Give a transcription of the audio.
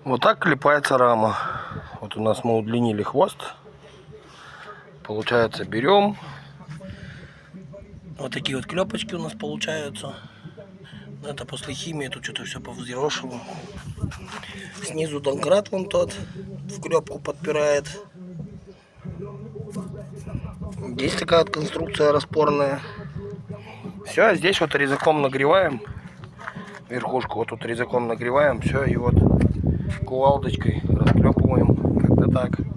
Вот так клепается рама. Вот у нас мы удлинили хвост. Получается, берем. Вот такие вот клепочки у нас получаются. Это после химии тут что-то все повзъерошило. Снизу донкрат вон тот в клепку подпирает. Здесь такая вот конструкция распорная. Все, здесь вот резаком нагреваем. Верхушку вот тут резаком нагреваем. Все, и вот кувалдочкой расклепываем. Как-то так.